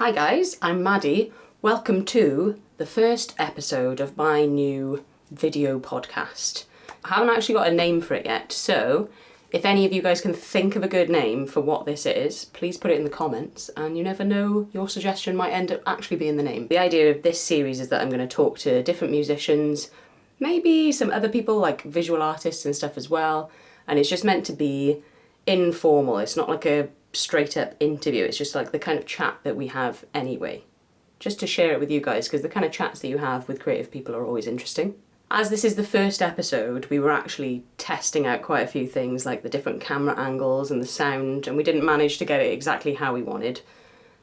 Hi guys, I'm Maddie. Welcome to the first episode of my new video podcast. I haven't actually got a name for it yet, so if any of you guys can think of a good name for what this is, please put it in the comments, and you never know, your suggestion might end up actually being the name. The idea of this series is that I'm going to talk to different musicians, maybe some other people like visual artists and stuff as well, and it's just meant to be informal. It's not like a straight up interview, it's just like the kind of chat that we have anyway. Just to share it with you guys, because the kind of chats that you have with creative people are always interesting. As this is the first episode, we were actually testing out quite a few things, like the different camera angles and the sound, and we didn't manage to get it exactly how we wanted.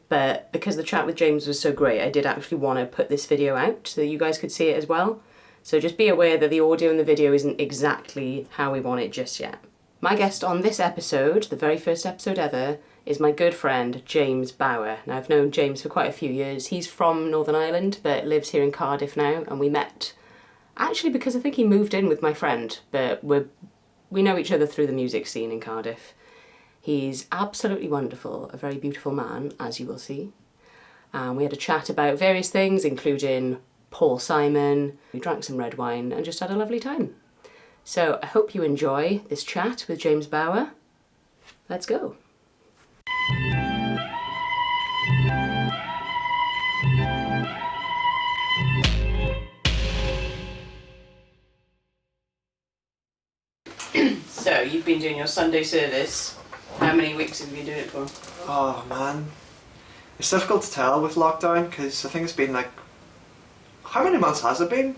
But because the chat with James was so great, I did actually want to put this video out so that you guys could see it as well. So just be aware that the audio and the video isn't exactly how we want it just yet. My guest on this episode, the very first episode ever, is my good friend James Bauer. Now, I've known James for quite a few years. He's from Northern Ireland but lives here in Cardiff now, and we met actually because I think he moved in with my friend, but we know each other through the music scene in Cardiff. He's absolutely wonderful, a very beautiful man, as you will see. We had a chat about various things, including Paul Simon. We drank some red wine and just had a lovely time. So I hope you enjoy this chat with James Bauer. Let's go. So you've been doing your Sunday service. How many weeks have you been doing it for? Oh man, it's difficult to tell with lockdown because I think it's been like, how many months has it been?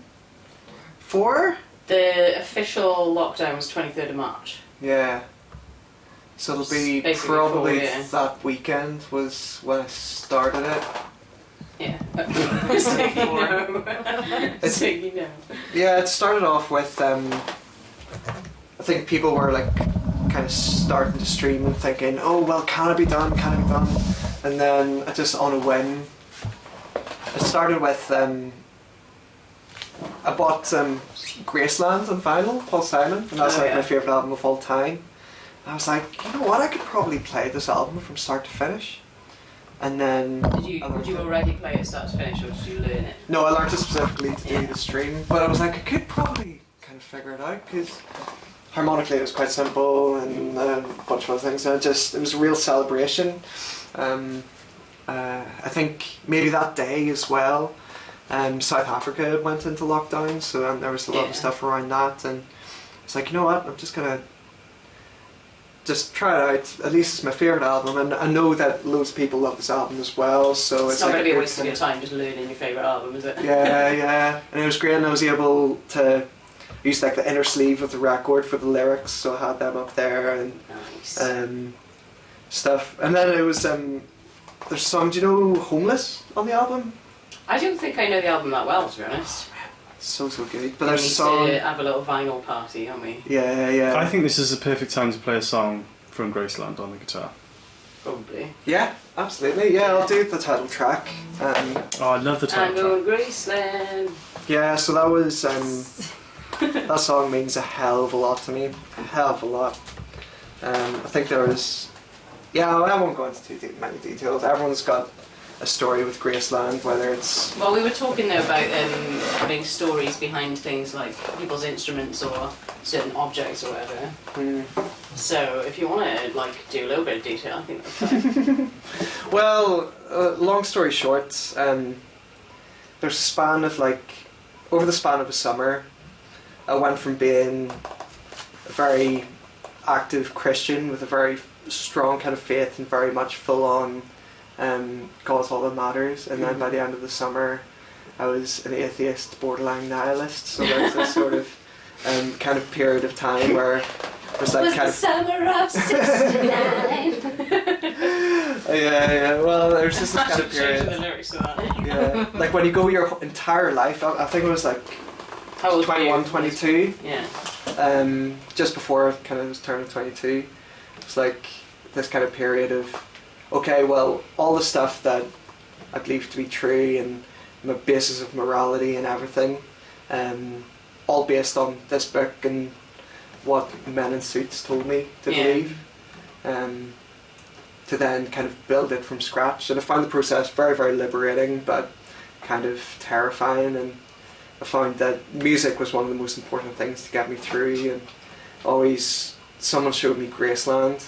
4? The official lockdown was 23rd of March. Yeah. So it'll be Basically probably 4, yeah. that weekend was when I started it. Yeah. So you know. So you know. Yeah, it started off with, I think people were like kind of starting to stream and thinking, oh well, can it be done, can it be done? And then I just on a whim, it started with, I bought Graceland on vinyl, Paul Simon, and that's my favourite album of all time. And I was like, you know what, I could probably play this album from start to finish. And then... Did you already play it start to finish, or did you learn it? No, I learned it specifically to do the stream, but I was like, I could probably kind of figure it out, because harmonically it was quite simple, and a bunch of other things, and it was a real celebration. I think maybe that day as well, South Africa went into lockdown, so there was a lot of stuff around that, and it's like, you know what, I'm just gonna just try it out. At least it's my favourite album, and I know that loads of people love this album as well, so it's not like going to be a waste of your time just learning your favourite album, is it? Yeah, and it was great, and I was able to use like the inner sleeve of the record for the lyrics, so I had them up there, and nice. Stuff, and then it was there's a song, do you know Homeless on the album? I don't think I know the album that well, to be honest. So good. But We there's a need song. to have a little vinyl party, aren't we? Yeah. I think this is the perfect time to play a song from Graceland on the guitar. Probably. Yeah, absolutely. Yeah, I'll do the title track. Oh, I love the I'm title going track. Graceland. Yeah, so that was that song means a hell of a lot to me. A hell of a lot. I think there was. Yeah, I won't go into too many details. Everyone's got a story with Graceland, whether it's... Well, we were talking there about having stories behind things like people's instruments or certain objects or whatever. So if you want to do a little bit of detail, I think that's fine. Well, long story short, there's a span of over the span of a summer, I went from being a very active Christian with a very strong kind of faith and very much full on God's all that matters, and then by the end of the summer I was an atheist, borderline nihilist, so there's this sort of kind of period of time where it was like kind of summer of '69. yeah, well there's just this kind of period, the lyrics to that. yeah, like when you go your entire life, I think it was like How old 21, were you? 22, Yeah. just before I kind of was turning 22, it's like this kind of period of, okay, well, all the stuff that I believe to be true and my basis of morality and everything, all based on this book and what men in suits told me to believe. to then kind of build it from scratch. And I found the process very, very liberating, but kind of terrifying. And I found that music was one of the most important things to get me through. And always, someone showed me Graceland,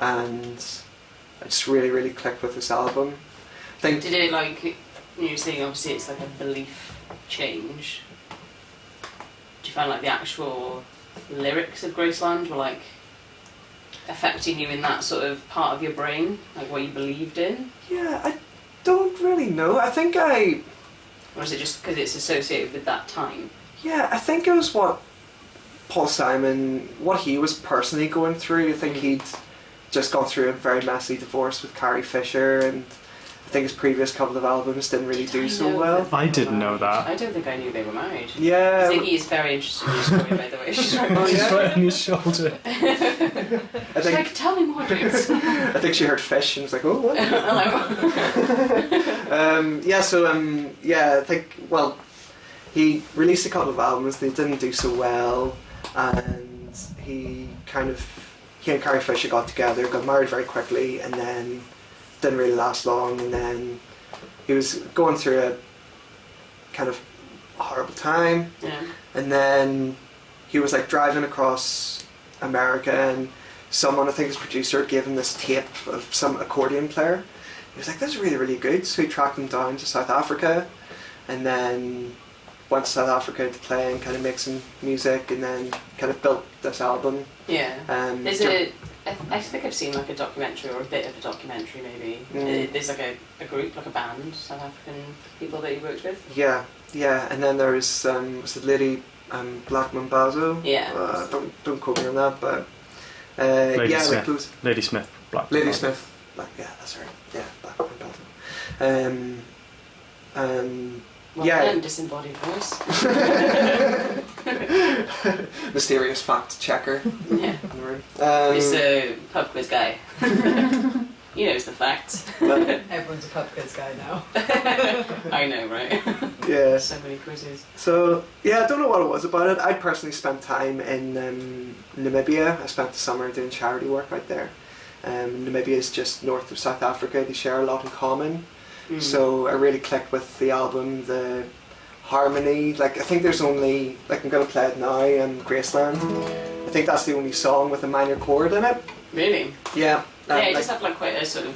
and I just really, really clicked with this album. I think. Did it like, you're saying obviously it's like a belief change. Do you find like the actual lyrics of Graceland were like affecting you in that sort of part of your brain, like what you believed in? Yeah, I don't really know. I think Or is it just because it's associated with that time? Yeah, I think it was what Paul Simon, what he was personally going through. I think he'd just gone through a very messy divorce with Carrie Fisher, and I think his previous couple of albums didn't really do so well. I didn't know that. I don't think I knew they were married. Yeah. Ziggy is very interested in your story, by the way. She's right Oh, He's yeah? right on his shoulder. I She's think, like, tell me more, James. I think she heard fish and was like, oh, what? Hello. Yeah, I think, well, he released a couple of albums, they didn't do so well, and he and Carrie Fisher got together, got married very quickly, and then didn't really last long, and then he was going through a kind of horrible time, Yeah. and then he was like driving across America, and someone, I think his producer, gave him this tape of some accordion player. He was like, this is really, really good, so he tracked him down to South Africa, and then went to South Africa to play and kind of make some music, and then kind of built this album. Yeah. There's I think I've seen like a documentary, or a bit of a documentary maybe. There's like a group, like a band, South African people that you worked with. Yeah, and then there was it Lady Blackman Bazo? Yeah. Don't quote me on that, but Lady yeah, Smith. like those. Lady Smith. Black. Lady Smith. Yeah, that's right. Yeah, Blackman Bazo. Well Yeah. done, disembodied voice. Mysterious fact checker. Yeah. in the room. He's a pub quiz guy. He knows the facts. Everyone's a pub quiz guy now. I know, right? Yeah. So many quizzes. So yeah, I don't know what it was about it. I personally spent time in Namibia. I spent the summer doing charity work out there. Namibia is just north of South Africa. They share a lot in common. So I really clicked with the album, the harmony. Like, I think there's only, like, I'm going to play it now, Graceland. I think that's the only song with a minor chord in it. Really? Yeah. Yeah, it like, just have like quite a sort of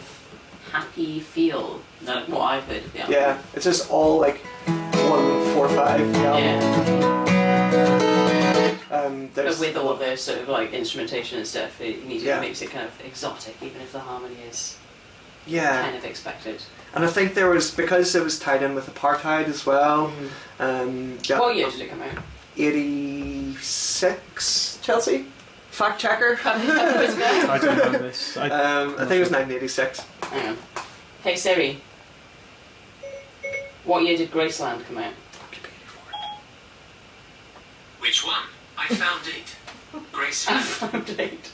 happy feel. That what I've heard of the album. yeah, it's just all like 1, 4, 5. Yeah. There's But with all the sort of like instrumentation and stuff, it Yeah. makes it kind of exotic, even if the harmony is yeah, kind of expected. and I think there was, because it was tied in with apartheid as well. Yeah, What year did it come out? 86, Chelsea? Fact checker. I don't know this. I think it was 1986. Hang on. Hey Siri. What year did Graceland come out? Which one? I found it. Graceland. Date.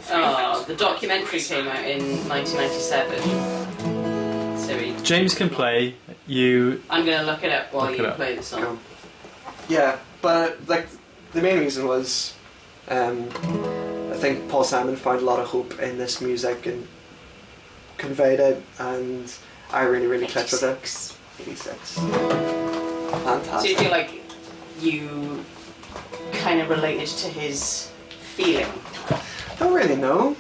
Oh, the documentary came out in 1997. Siri. James can play. You. I'm gonna look it up while Look it you up. play the song. Cool. Yeah, but like the main reason was I think Paul Simon found a lot of hope in this music and conveyed it, and I really, really clicked with it. 86. Fantastic. So you feel like you kind of related to his feeling? Don't really know.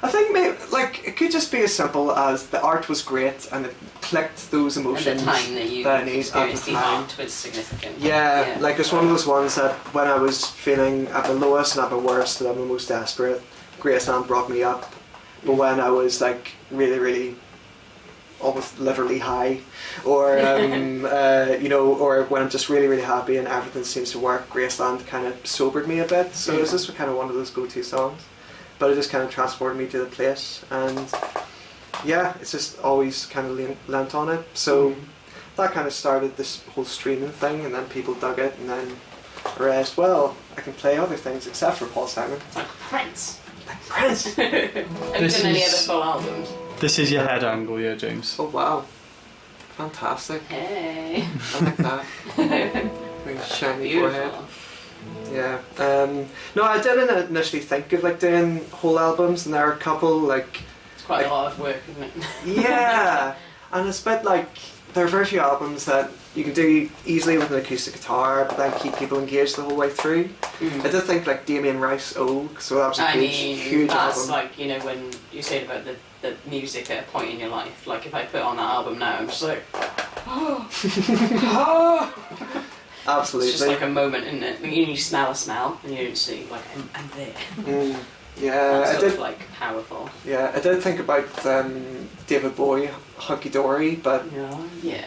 I think maybe, like, it could just be as simple as the art was great and it clicked those emotions. And the time that you that I need at experienced the the time. art was significant. Yeah, like it's one of those ones that when I was feeling at my lowest and at my worst and at my most desperate, Graceland brought me up. But when I was like really, really almost literally high, or you know, or when I'm just really, really happy and everything seems to work, Graceland kind of sobered me a bit. So this is kind of one of those go-to songs. But it just kind of transported me to the place, and yeah, it's just always kind of lent on it. So that kind of started this whole streaming thing, and then people dug it, and then I realised, well, I can play other things except for Paul Simon. Like Prince. Like Prince! Have you This done any other is- full albums? This is your head angle, yeah, James. Oh wow. Fantastic. Hey. I like that. Really shiny forehead. Beautiful. Yeah. No, I didn't initially think of like doing whole albums, and there are a couple like quite a lot of work, isn't it? Yeah, and it's a bit like, there are very few albums that you can do easily with an acoustic guitar, but then keep people engaged the whole way through. I did think like Damien Rice, so that was a huge that's album. like, you know, when you said about the music at a point in your life, like if I put on that album now, I'm just like, Absolutely. It's just like a moment, isn't it? You smell a smell, and you see, like, I'm there. Yeah, That's I sort did. of, like, powerful. Yeah, I did think about David Bowie, Hunky Dory, but Yeah.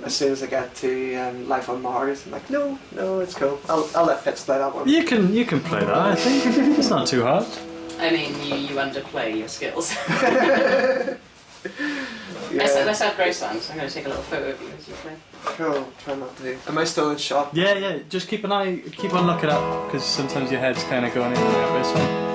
as soon as I get to Life on Mars, I'm like, no, it's cool. I'll let Fitz play that one. You can play that. I think it's not too hard. I mean, you underplay your skills. Yeah. Let's have Graceland. I'm going to take a little photo of you as you play. Cool. Try not to. Am I still in shot? Yeah. Just keep on looking up, because sometimes your head's kind of going in and out. But it's fine.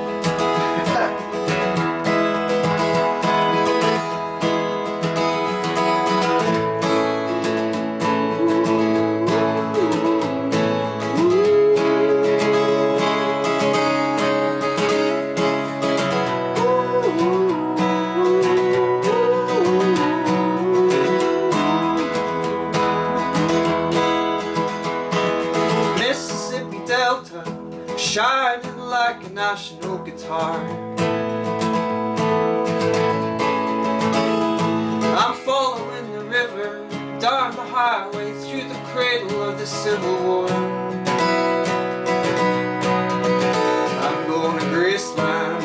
Mississippi Delta, shining like a national guitar. I'm following the river, down the highway, through the cradle of the Civil War. I'm going to Graceland,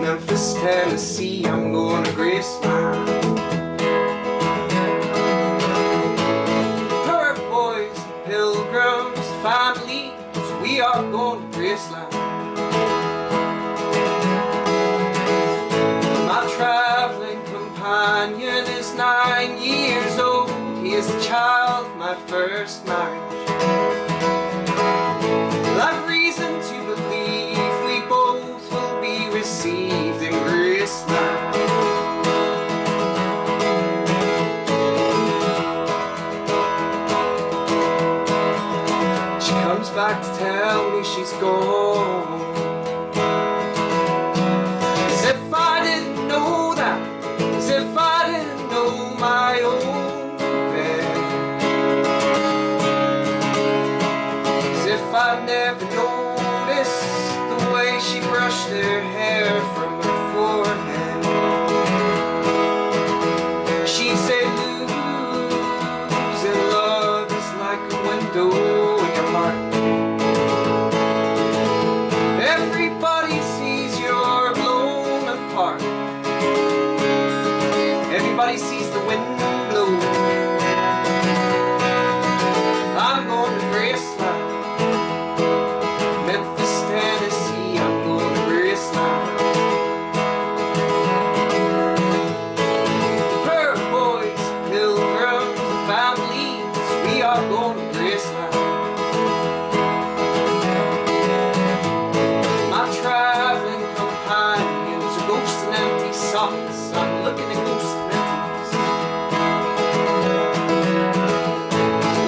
Memphis, Tennessee. I'm going to Graceland. Pilgrims, families, we are going to Graceland. My traveling companion is 9 years old. He is the child of my first marriage. I've reason to believe we both will be received in Graceland. Comes back to tell me she's gone. As if I didn't know that, as if I didn't know my own bed, as if I never noticed the way she brushed her hair from her forehead. She said, losing love is like a window in your heart. Everybody sees you're blown apart. Everybody sees the wind blow. I'm going to Graceland, Memphis, Tennessee. I'm going to Graceland. Her boys, pilgrims, families, we are going to Graceland. Traveling companions, a ghost and empty socks. I'm looking at ghosts and empties.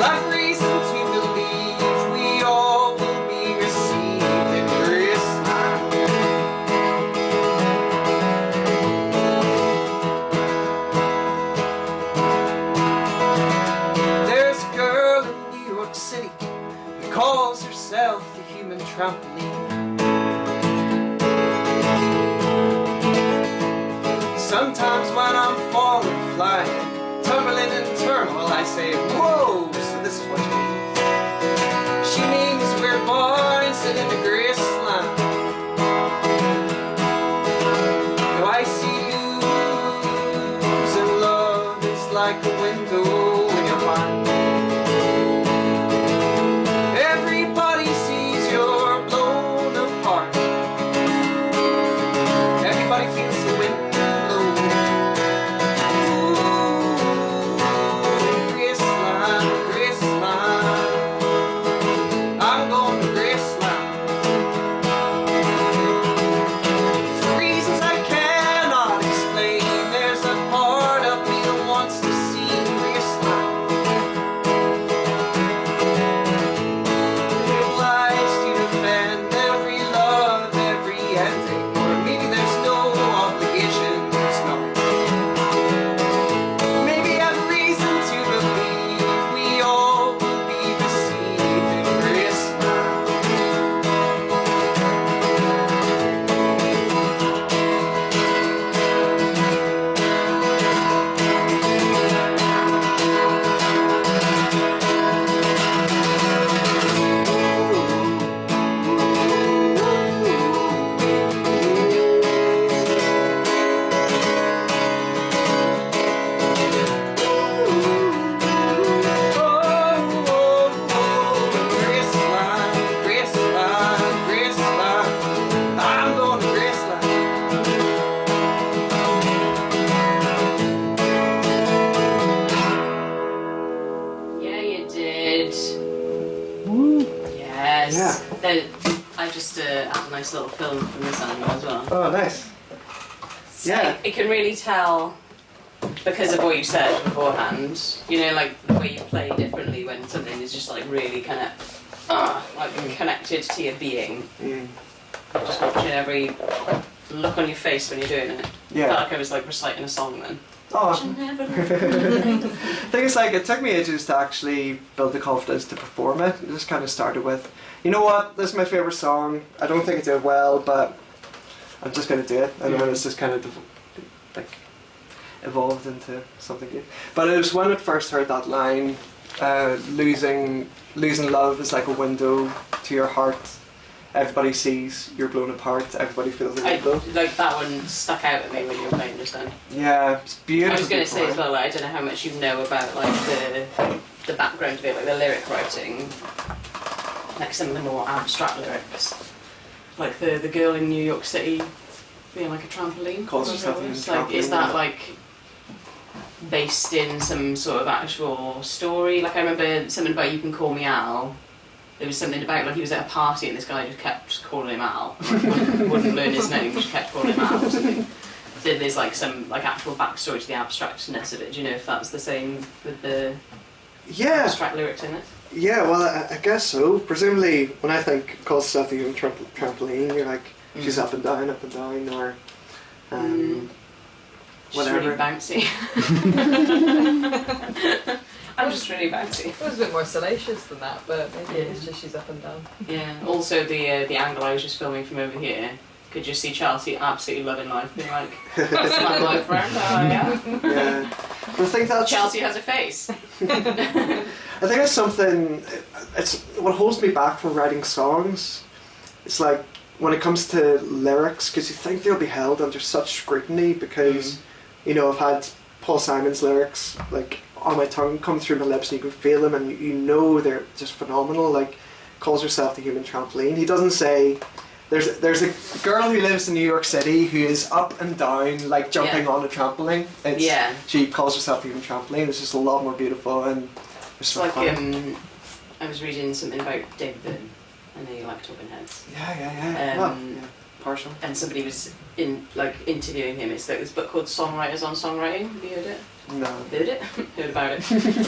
I've reason to believe we all will be received in Graceland. There's a girl in New York City who calls herself the human trampoline. Sometimes when I'm falling, flying, tumbling in turmoil, I say, whoa, so this is what she means. She means we're born sitting in the Graceland. Though I see losing love is like a window in your mind. Everybody sees you're blown apart. Everybody feels the wind. I just had a nice little film from this angle as well. Oh, nice. So Yeah. you can really tell, because of what you said beforehand, you know, like the way you play differently when something is just like really kind of like connected to your being. Just watching every look on your face when you're doing it. Yeah. I felt like I was like reciting a song then. Oh. Thing is, like, it took me ages to actually build the confidence to perform it. It just kind of started with, you know what, this is my favourite song. I don't think it did well, but I'm just going to do it. And then it's just kind of like evolved into something good. But it was when I first heard that line, losing love is like a window to your heart. Everybody sees you're blown apart. Everybody feels the window. Like that one stuck out at me when you were playing just then. Yeah, it's beautiful. I was going to say as well, like, I don't know how much you know about like the background of it, like the lyric writing, like some of the more abstract lyrics, like the girl in New York City being like a trampoline. Calls herself a like, is trampoline, that yeah. like based in some sort of actual story? Like I remember something about You Can Call Me Al. There was something about like he was at a party and this guy just kept calling him Al. Wouldn't learn his name, just kept calling him Al or something. So there's like some like actual backstory to the abstractness of it. Do you know if that's the same with the abstract lyrics in it? Yeah, well, I guess so. Presumably, when I think calls stuff even trampoline, you're like, she's up and down, or whatever. Just really bouncy. I'm just really bouncy. It was a bit more salacious than that, but maybe it's just she's up and down. Yeah. Also, the angle I was just filming from over here, could just see Chelsea absolutely loving life, being like, "That's my boyfriend." Oh yeah. Yeah. But I think that's Chelsea has a face. I think it's something. It's what holds me back from writing songs. It's like when it comes to lyrics, because you think they'll be held under such scrutiny because, you know, I've had Paul Simon's lyrics like on my tongue come through my lips and you can feel them and you know they're just phenomenal. Like, calls herself the human trampoline. He doesn't say there's a girl who lives in New York City who is up and down like jumping on a trampoline. She calls herself the human trampoline. It's just a lot more beautiful and it's so like fun. I was reading something about David Byrne. I know you like talking heads. Yeah. Partial. And somebody was interviewing him. It's like this book called Songwriters on Songwriting. Have you heard it? No. Heard about it.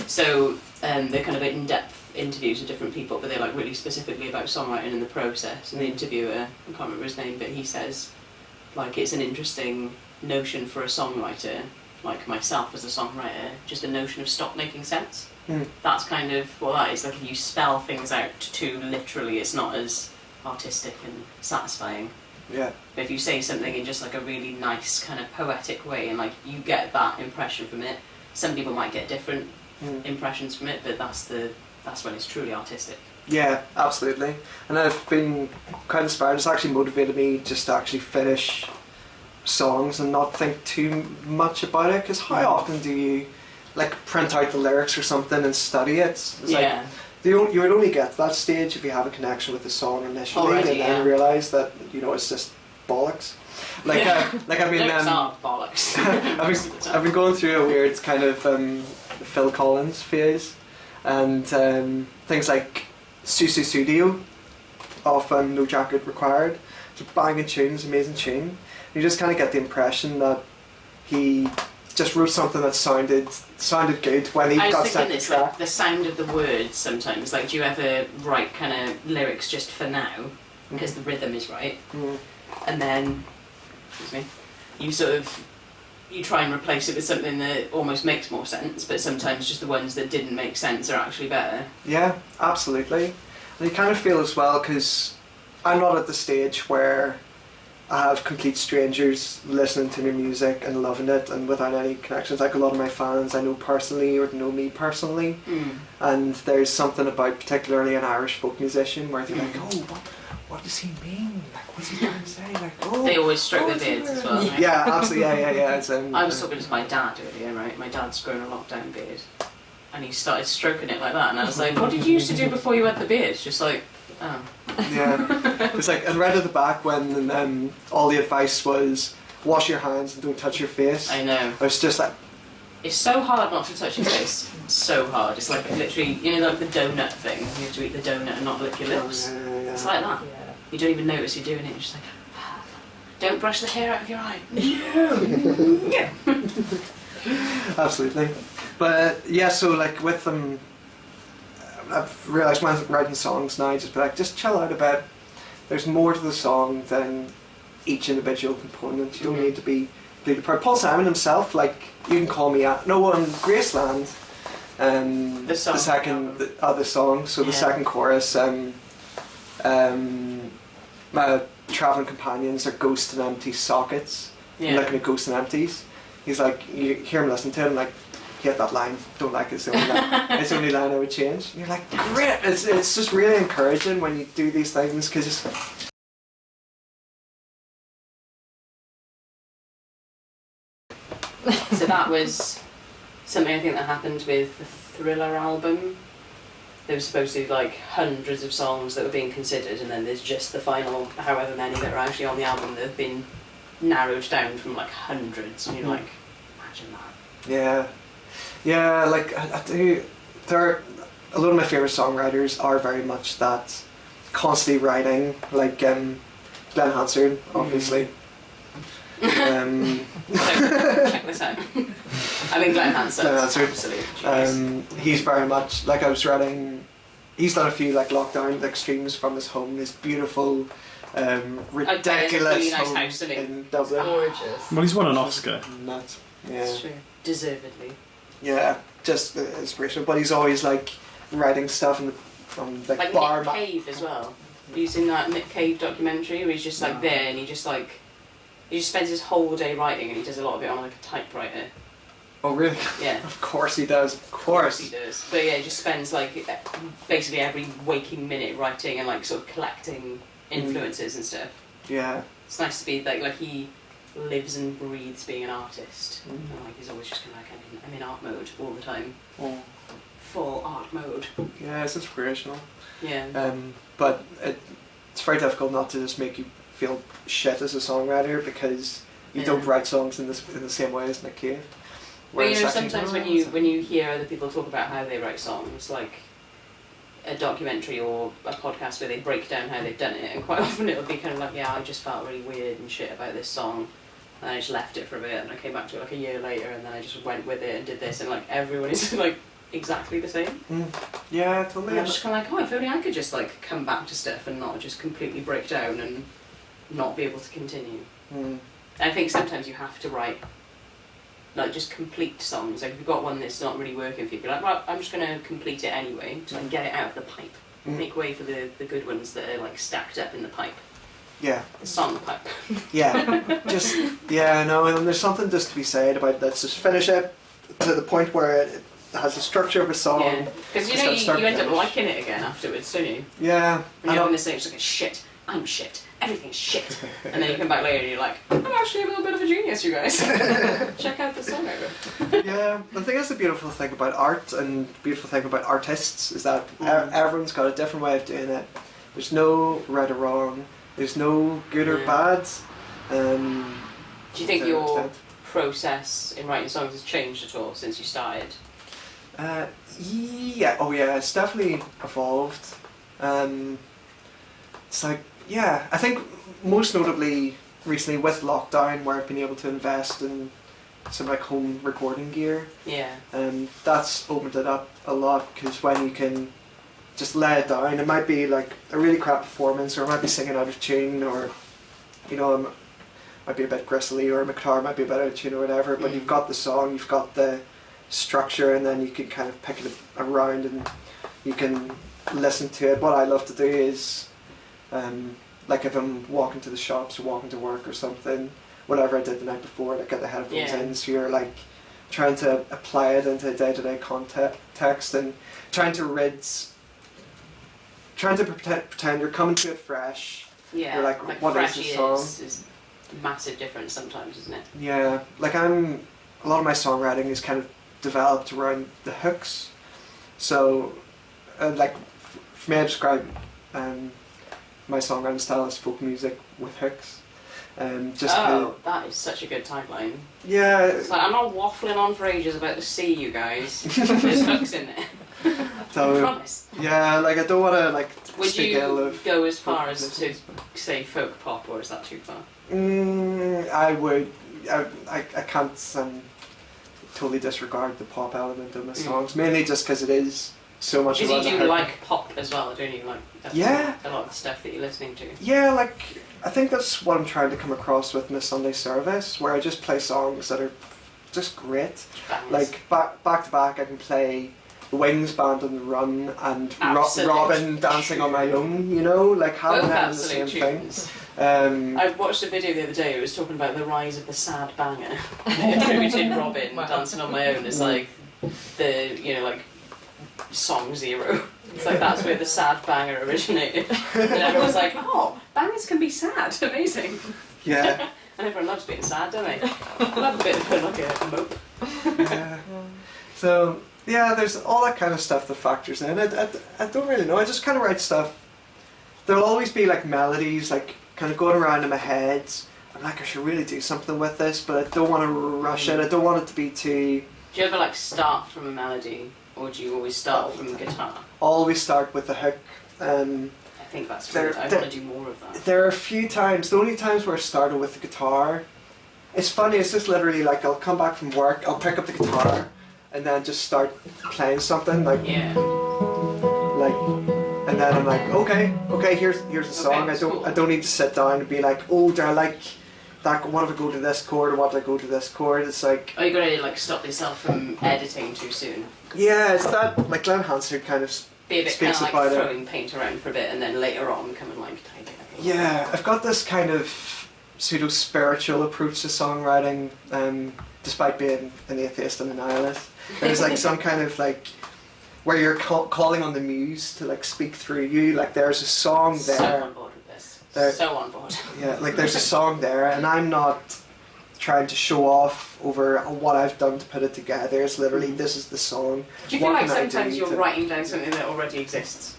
So they're kind of in-depth interviews with different people, but they're like really specifically about songwriting and the process. And the interviewer, I can't remember his name, but he says like it's an interesting notion for a songwriter, like myself as a songwriter, just the notion of stop making sense. That's kind of what that is. Like if you spell things out too literally, it's not as artistic and satisfying. Yeah. But if you say something in just like a really nice kind of poetic way and like you get that impression from it, some people might get different impressions from it, but that's when it's truly artistic. Yeah, absolutely. And I've been quite inspired. It's actually motivated me just to actually finish songs and not think too much about it, because how often do you like print out the lyrics or something and study it? It's like, you would only get to that stage if you have a connection with the song initially, and then realise that, you know, it's just bollocks. Like I've been bollocks. I've been going through a weird kind of Phil Collins phase, and things like Susu Studio off No Jacket Required. It's a banging tune, it's an amazing tune. You just kind of get the impression that he just wrote something that sounded good when he got set to track. Like, the sound of the words sometimes. Like, do you ever write kind of lyrics just for now because the rhythm is right, and then, you try and replace it with something that almost makes more sense, but sometimes just the ones that didn't make sense are actually better. Yeah, absolutely. And you kind of feel as well, because I'm not at the stage where I have complete strangers listening to my music and loving it and without any connections. Like a lot of my fans I know personally or know me personally, and there's something about particularly an Irish folk musician where they're like, oh, what does he mean? Like, what's he trying to say? Like, oh, they always stroke their beards as well. Right? Yeah, absolutely. Yeah. It's, I was talking to my dad earlier, right? My dad's grown a lockdown beard, and he started stroking it like that, and I was like, what did you used to do before you had the beard? Just like, oh. Yeah. It's like, and right at the back when all the advice was wash your hands and don't touch your face. I know. I was just like, it's so hard not to touch your face. So hard. It's like literally, you know, like the donut thing. You have to eat the donut and not lick your lips. Yeah. It's like that. Yeah. You don't even notice you're doing it. You're just like, don't brush the hair out of your eye. No. Absolutely. But yeah, so like with them, I've realised when I'm writing songs now, just chill out a bit. There's more to the song than each individual component. You don't need to be completely proud. Paul Simon himself, like, you can call me on Graceland, the song, so the second chorus, my travelling companions are ghosts and empty sockets. I'm looking at ghosts and empties. He's like, you hear him listening to it, and like, hate that line, don't like it, it's the only line, it's the only line I would change. And you're like, great! It's just really encouraging when you do these things, because So that was something I think that happened with the Thriller album. There was supposed to be like hundreds of songs that were being considered, and then there's just the final however many that are actually on the album that have been narrowed down from like hundreds, and you're like, imagine that. Yeah, like I do. A lot of my favourite songwriters are very much that constantly writing, like Glenn Hansard, obviously. So, check this out. I mean, Glenn Hansard. Absolutely. He's very much like, I was writing. He's done a few like lockdown extremes from his home. This beautiful, ridiculous really nice home house in Dublin. Gorgeous. Well, he's won an Oscar. Nuts. Yeah. It's true. Deservedly. Yeah, just inspirational. But he's always like writing stuff from like bar. Nick Cave as well. Have you seen that Nick Cave documentary where he's just like there and he just spends his whole day writing, and he does a lot of it on like a typewriter. Oh really? Yeah. Of course he does. Of course he does. But yeah, he just spends like basically every waking minute writing and like sort of collecting influences and stuff. Yeah. It's nice to be like he lives and breathes being an artist. And like he's always just kind of like, I'm in art mode all the time. Full art mode. Yeah, it's inspirational. Yeah. But it's very difficult not to just make you feel shit as a songwriter, because you don't write songs in the same way as Nick Cave. But you know, sometimes when you hear other people talk about how they write songs, like a documentary or a podcast where they break down how they've done it, and quite often it'll be kind of like, yeah, I just felt really weird and shit about this song, and I just left it for a bit, and I came back to it like a year later, and then I just went with it and did this, and like everyone is like exactly the same. Yeah, totally. And I'm just kind of like, oh, if only I could just like come back to stuff and not just completely break down and not be able to continue. I think sometimes you have to write like just complete songs. Like if you've got one that's not really working for you, be like, well, I'm just going to complete it anyway to like get it out of the pipe. Make way for the good ones that are like stacked up in the pipe. Yeah. The song pipe. Yeah. And there's something just to be said about let's just finish it to the point where it has the structure of a song. Yeah. Because you know you end up liking it again afterwards, don't you? Yeah. When you're on this thing, it's like, shit, I'm shit. Everything's shit. And then you come back later and you're like, I'm actually a little bit of a genius, you guys. Check out the song over. Yeah, I think that's the beautiful thing about art and the beautiful thing about artists is that everyone's got a different way of doing it. There's no right or wrong. There's no good or bad. Do you think your process in writing songs has changed at all since you started? Yeah. Oh yeah, it's definitely evolved. It's like, yeah, I think most notably recently with lockdown, where I've been able to invest in some like home recording gear. Yeah. That's opened it up a lot, because when you can just lay it down, it might be like a really crap performance, or it might be singing out of tune, or you know, it might be a bit gristly, or my guitar might be a bit out of tune or whatever. But you've got the song, you've got the structure, and then you can kind of pick it around and you can listen to it. What I love to do is like if I'm walking to the shops or walking to work or something, whatever I did the night before, like get the headphones in, so you're like trying to apply it into day-to-day context and trying to pretend you're coming to it fresh. Yeah, you're like what is the song? Is a massive difference sometimes, isn't it? Yeah, like a lot of my songwriting is kind of developed around the hooks. So, like for me, I describe my songwriting style as folk music with hooks. That is such a good tagline. Yeah. It's like, I'm not waffling on for ages about the sea, you guys. There's hooks in there. So Promise. yeah, like I don't want to like Would speak ill you of. go as far as to musicians. say folk pop, or is that too far? I would. I can't totally disregard the pop element of my songs, mainly just because it is so much. Because about you the do hook. like pop as well, don't you? Like that's Yeah. a lot of the stuff that you're listening to. Yeah, like I think that's what I'm trying to come across with my Sunday service, where I just play songs that are just great. Bangers. Like back to back, I can play the Wings Band on the Run and Absolute Robin Dancing on My Own. You know, like having Both them in the same absolute thing. tunes. Um, I watched a video the other day. It was talking about the rise of the sad banger. It attributed Robin Wow. Dancing on My Own as like the like song zero. It's like that's where the sad banger originated. And everyone's like, oh, bangers can be sad. Amazing. yeah. And everyone loves being sad, don't they? I love a bit of like a mope. Yeah. So yeah, there's all that kind of stuff that factors in. I don't really know. I just kind of write stuff. There'll always be like melodies like kind of going around in my head. I'm like, I should really do something with this, but I don't want to rush it. I don't want it to be too. Do you ever like start from a melody, or do you always start from the guitar? Always start with the hook. I think that's There- weird. I there- want to do more of that. There are a few times, the only times where I started with the guitar, it's funny, it's just literally like I'll come back from work, I'll pick up the guitar, and then just start playing something, like, Yeah. and then I'm like, okay, here's the song. that's I cool. don't need to sit down and be like, oh, do I like that, what if I go to this chord, or what if I go to this chord? It's like, Oh, you gotta like stop yourself from editing too soon. yeah, it's that, like Glenn Hansard kind of Be a bit kind speaks of like about it. throwing paint around for a bit, and then later on come and like take it. Yeah, I've got this kind of pseudo-spiritual approach to songwriting, despite being an atheist and a nihilist. There's like some kind of like, where you're calling on the muse to like speak through you, like there's a song So there. on board with this. There- So on board. Yeah, like there's a song there, and I'm not trying to show off over what I've done to put it together. It's literally, this is the song. Do you feel What like can I do sometimes you're to- writing down something that already exists?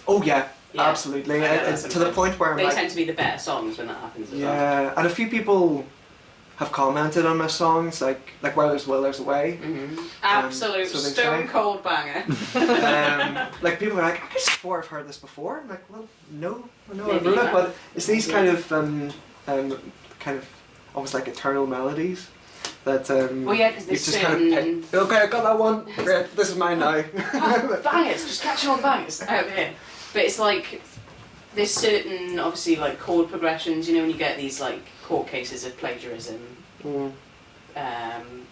Oh yeah, Yeah. absolutely. I know It's that to the sometimes. point where I'm They like, tend to be the better songs when that happens as well. yeah, and a few people have commented on my songs, like where there's will, there's a way. Absolute so they stone try. cold banger. Like people are like, I could swear I've heard this before. I'm like, well, no, I know I Maybe wrote you it, have. but it's these kind of almost like eternal melodies that Well, yeah, because you there's just kind certain of pick. Okay, I got that one. Great, this is mine now. bangers, just catching all the bangers out here. But it's like there's certain obviously like chord progressions. You know when you get these like court cases of plagiarism. Mm.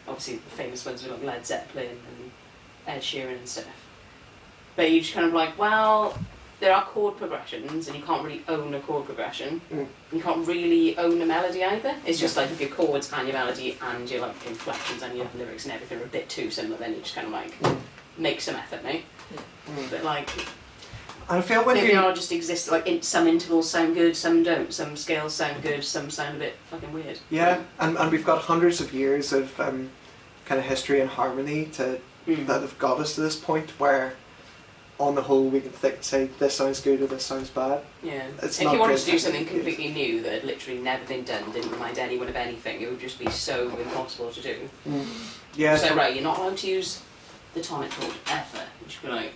Obviously the famous ones are like Led Zeppelin and Ed Sheeran and stuff. But you just kind of like, well, there are chord progressions, and you can't really own a chord progression. Mm. You can't really own a melody either. It's just like if your chords and your melody and your like inflections and your lyrics and everything are a bit too similar, then you just kind of like make some effort, mate. Mm. But like And I feel when maybe you I'll just exist. Like some intervals sound good, some don't. Some scales sound good, some sound a bit fucking weird. yeah, and we've got hundreds of years of kind of history and harmony that have got us to this point where, on the whole, we can say this sounds good or this sounds bad. Yeah. It's If not you wanted good to do something technically. completely new that had literally never been done, didn't remind anyone of anything, it would just be so impossible to do. Yeah. So right, you're not allowed to use the tonic chord ever. You should be like,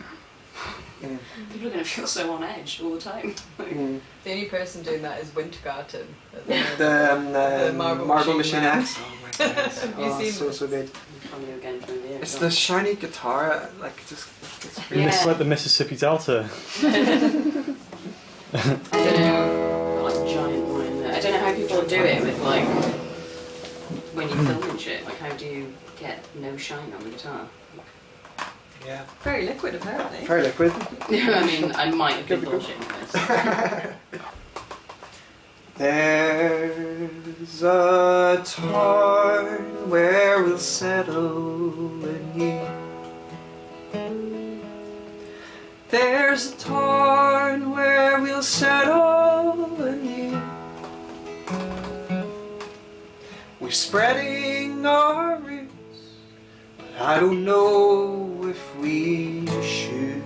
Mm. people are going to feel so on edge all the time. Mm. The only person doing that is Wintergarten. At the moment. The Marble Marble Machine Machine Man. X. Oh my god. Have you Oh, seen so this? so good. Probably again from the It's the shiny guitar, like just. It's You Yeah. miss like the Mississippi Delta. I don't know, like a giant one in there. I don't know how people do it with like when you film and shit. Like how do you get no shine on the guitar? Yeah. Very liquid, apparently. Very liquid. I mean, I might have been Could be good. bullshitting this. There's a tarn where we'll settle in you. There's a tarn where we'll settle in you. We're spreading our roots, but I don't know if we should.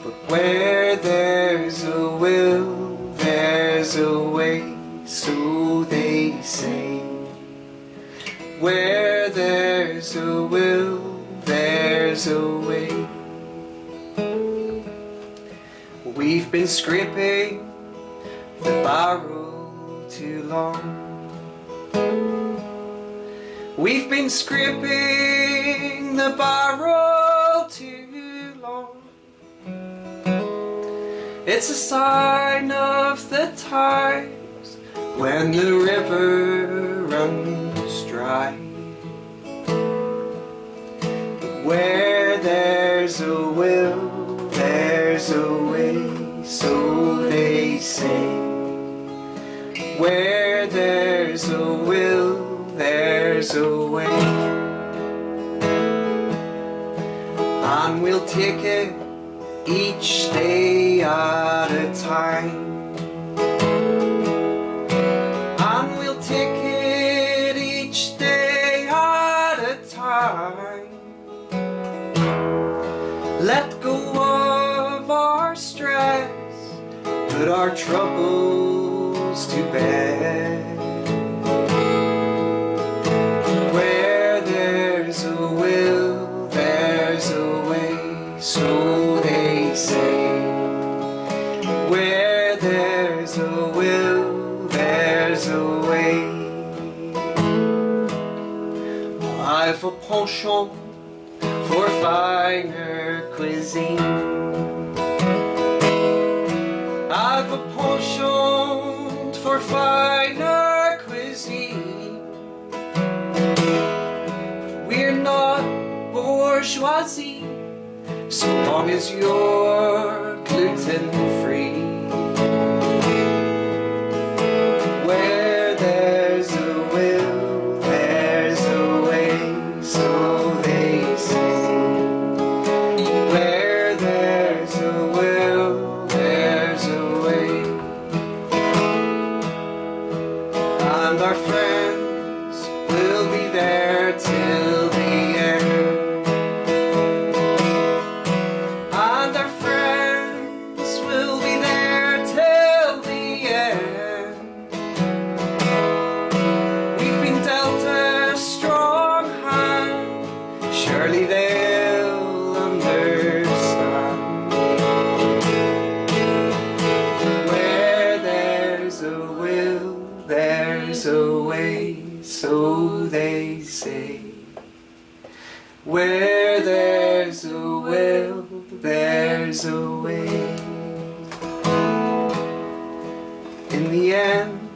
But where there's a will, there's a way, so they say. Where there's a will, there's there's a way. We've been scraping the barrel too long. We've been scraping the barrel too long. It's a sign of the times when the river runs dry. But where there's a will, there's a way, so they say. Where there's a will, there's a way. And we'll take it each day at a time. And we'll take it each day at a time. Let go of our stress, put our troubles to bed. Where there's a will, there's a way, so they say. Where there's a will, there's a way. I've a penchant for finer cuisine. I've a penchant for finer cuisine. We're not bourgeoisie, so long as you're gluten-free. Where there's a will, there's a way, so they say. Where there's a will, there's a way. And our friends will be there till the end. And our friends will be there till the end. We've been dealt a strong hand, surely they'll understand. Where there's a will, there's a way, so they say. Where there's a will, there's a way. In the end,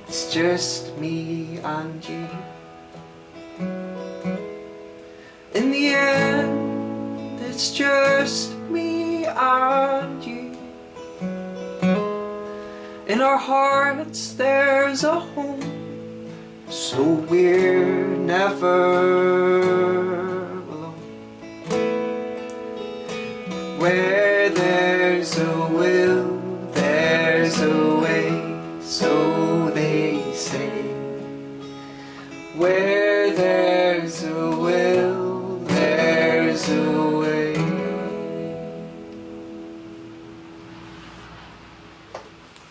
it's just me and you. In the end, it's just me and you. In our hearts there's a home, so we're never alone. Where there's a will, there's a way, so they say. Where there's a will, there's a way.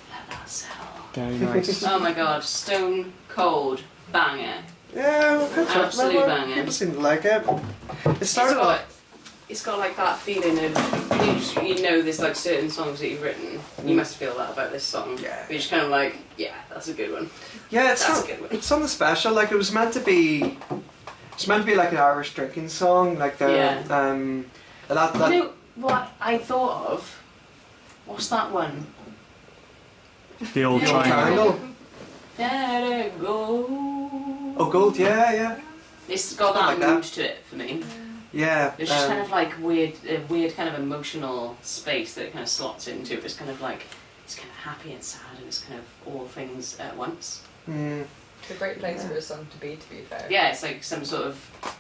Let that settle. Very nice. Oh my god, stone cold banger. Yeah, well, good job. Absolute Well, banger. people seem to like it. It started off. It's got like that feeling of you know there's like certain songs that you've written. You must feel that about this song. Yeah. You're just kind of like, yeah, that's a good one. Yeah, it's That's not, a good one. it's something special. Like it was meant to be. It's meant to be like an Irish drinking song. Like the Yeah. that. You know what I thought of? What's that one? The old The old triangle. triangle. Let it go. Oh, gold. Yeah, yeah, It's got Something that like mood that. to it for me. yeah. It's just kind of like a weird kind of emotional space that it kind of slots into. It's kind of like, it's kind of happy and sad and it's kind of all things at once. It's a great place for a song to be fair. Yeah, it's like some sort of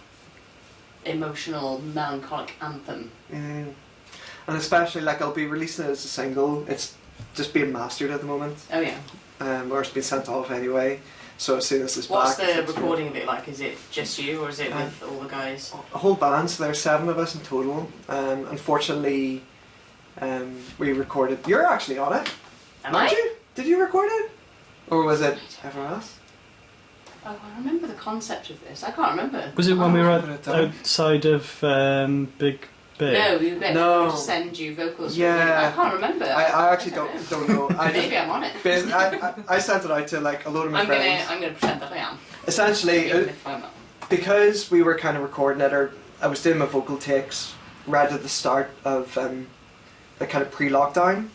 emotional, melancholic anthem. And especially like I'll be releasing it as a single. It's just being mastered at the moment. Oh yeah. Or it's been sent off anyway. So as soon as it's What's back. the it's recording of it like? Is it just you or is it with all the guys? a whole band, so there's 7 of us in total. Unfortunately, we recorded. You're actually on it, Am aren't I? you? Did you record it, or was it everyone else? Oh, I remember the concept of this. I can't remember. Was it when we were remember it, outside of Big Bay? No, you get No. to send you vocals. Yeah. I can't remember. I actually don't know. Maybe I'm on it. I sent it out to like a load of my friends. I'm gonna pretend that I am. Essentially, Even if I'm not. because we were kind of recording it, or I was doing my vocal takes right at the start of the kind of pre-lockdown.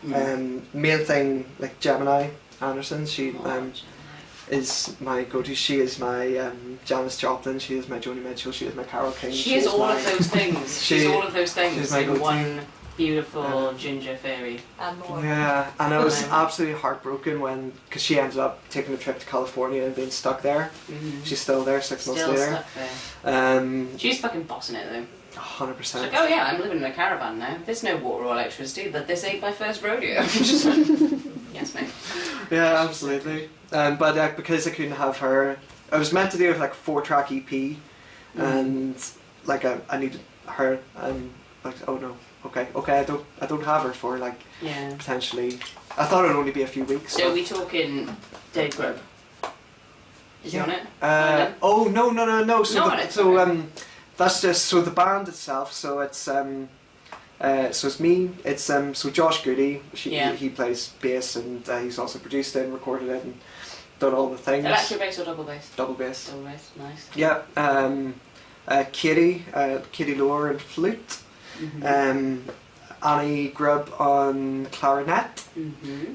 Main thing, like Gemini Anderson, she is my go-to. She is my Janis Joplin. She is my Joni Mitchell. She is my Carole King. She is all of those things. She's all of those things she's my in go-to. one beautiful ginger fairy. And more. Yeah, and I was Um, absolutely heartbroken because she ended up taking a trip to California and being stuck there. She's still there 6 months Still later. stuck there. 100%. She's fucking bossing it though. She's 100%. like, oh yeah, I'm living in a caravan now. There's no water or electricity, but this ain't my first rodeo. Yes, mate. Yeah, absolutely. But because I couldn't have her, I was meant to do like a 4-track EP, and like I needed her, and like, oh no, okay, I don't have her for like Yeah. potentially. I thought it'd only be a few weeks. So are we talking Dave Grubb? Is he on it? Oh no. So No, the, it's so okay. that's just so the band itself. So it's so it's me. It's so Josh Goody. He plays bass, and he's also produced it and recorded it and done all the things. Electric bass or double bass? Double bass. Double bass, nice. Yeah. Katie Lohr on flute. Annie Grubb on clarinet,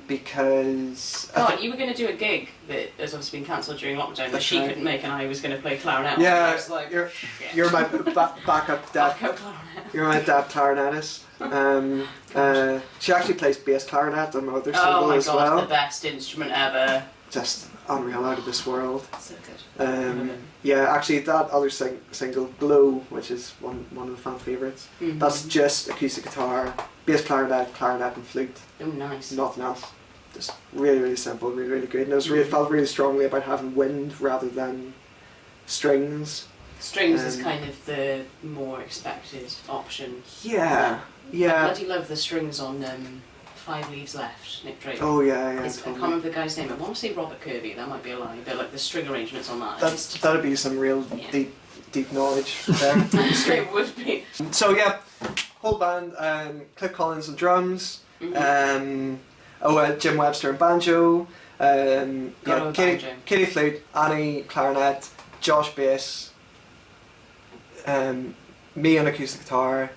because God, you were going to do a gig that has obviously been cancelled during lockdown that That's she right. couldn't make, and I was going to play clarinet. Yeah, I was like, you're my backup dad. I'll go clarinet. You're my dad clarinetist. She actually plays bass clarinet on my other Oh single my as god, well. the best instrument ever. Just unreal, out of this world. So good. Yeah, actually that other single, Glow, which is one of the fan favourites, that's just acoustic guitar, bass clarinet, and flute. Oh, nice. Nothing else. Just really simple, really good. And I was felt really strongly about having wind rather than strings. Strings is kind of the more expected option. Yeah. I bloody love the strings on 5 Leaves Left, Nick Drake. Oh yeah. I can't Totally. remember the guy's name. I want to say Robert Kirby, that might be a lie, but like the string arrangements on that. That'd be some real deep knowledge there. It would be. So yeah, whole band, Cliff Collins on drums, Jim Webster on banjo, Katie flute, Annie clarinet, Josh bass, me on acoustic guitar,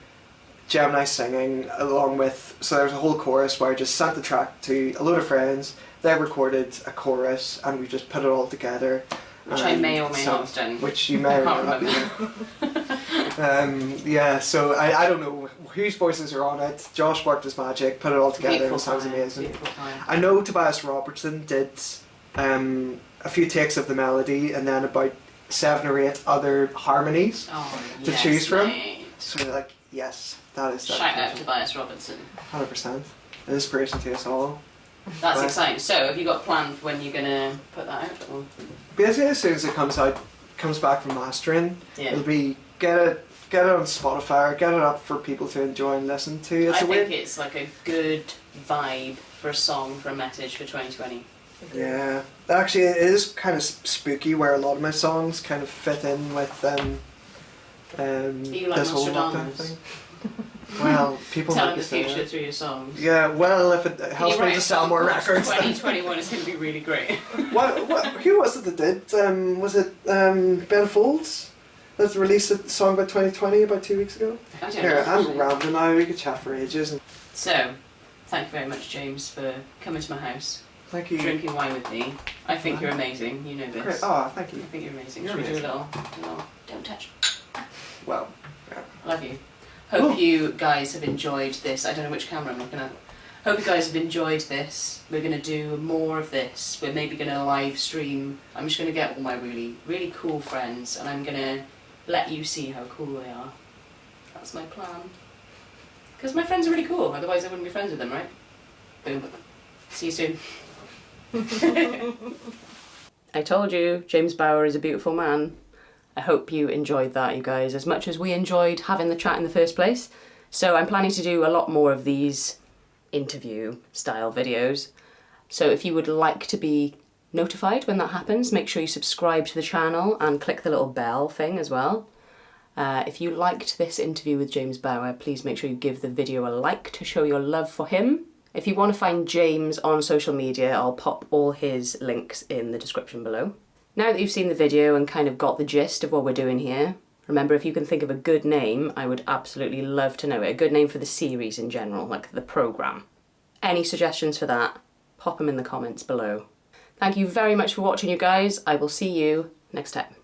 Gemini singing, along with, so there's a whole chorus where I just sent the track to a load of friends, they recorded a chorus, and we just put it all together. Which I may or may not have done. Which you may or may not have done. Yeah, so I don't know whose voices are on it. Josh worked his magic, put it all together, and it sounds amazing. I know Tobias Robertson did a few takes of the melody, and then about 7 or 8 other harmonies to choose from. Mate. So like, yes, that is that. Shout out to Tobias Robertson. 100%. An inspiration to us all. That's Right. exciting. So, have you got a plan for when you're going to put that out? Or? Basically, as soon as it comes back from mastering, it'll be get it on Spotify, or get it up for people to enjoy and listen to. I think it's like a good vibe for a song, for a message for 2020. Yeah, actually, it is kind of spooky where a lot of my songs kind of fit in with you like this whole lockdown Nostradamus? thing. Well, people Telling might be the saying future it. through your songs. Yeah, well, if it helps You're me right, to sell more records. 2021 is going to be really great. Who was it that did? Was it Ben Folds that released a song about 2020 about 2 weeks ago? I don't Here, know, I'm actually. rambling now. We could chat for ages. So, thank you very much, James, for coming to my house, Thank you. drinking wine with me. I think you're amazing. You know this. Great. Oh, thank I you. think you're amazing. You're Should we do amazing. a little? Don't touch. Well, Love you. Hope you guys have enjoyed this. I don't know which camera I'm looking at. Hope you guys have enjoyed this. We're going to do more of this. We're maybe going to live stream. I'm just going to get all my really, really cool friends, and I'm going to let you see how cool they are. That's my plan. Because my friends are really cool, otherwise I wouldn't be friends with them, right? Boom. See you soon. I told you, James Bauer is a beautiful man. I hope you enjoyed that, you guys, as much as we enjoyed having the chat in the first place. So I'm planning to do a lot more of these interview style videos. So if you would like to be notified when that happens. Make sure you subscribe to the channel and click the little bell thing as well. If you liked this interview with James Bauer, please make sure you give the video a like to show your love for him. If you want to find James on social media, I'll pop all his links in the description below. Now that you've seen the video and kind of got the gist of what we're doing here, remember, if you can think of a good name, I would absolutely love to know it. A good name for the series in general, like the programme. Any suggestions for that, pop them in the comments below. Thank you very much for watching, you guys. I will see you next time.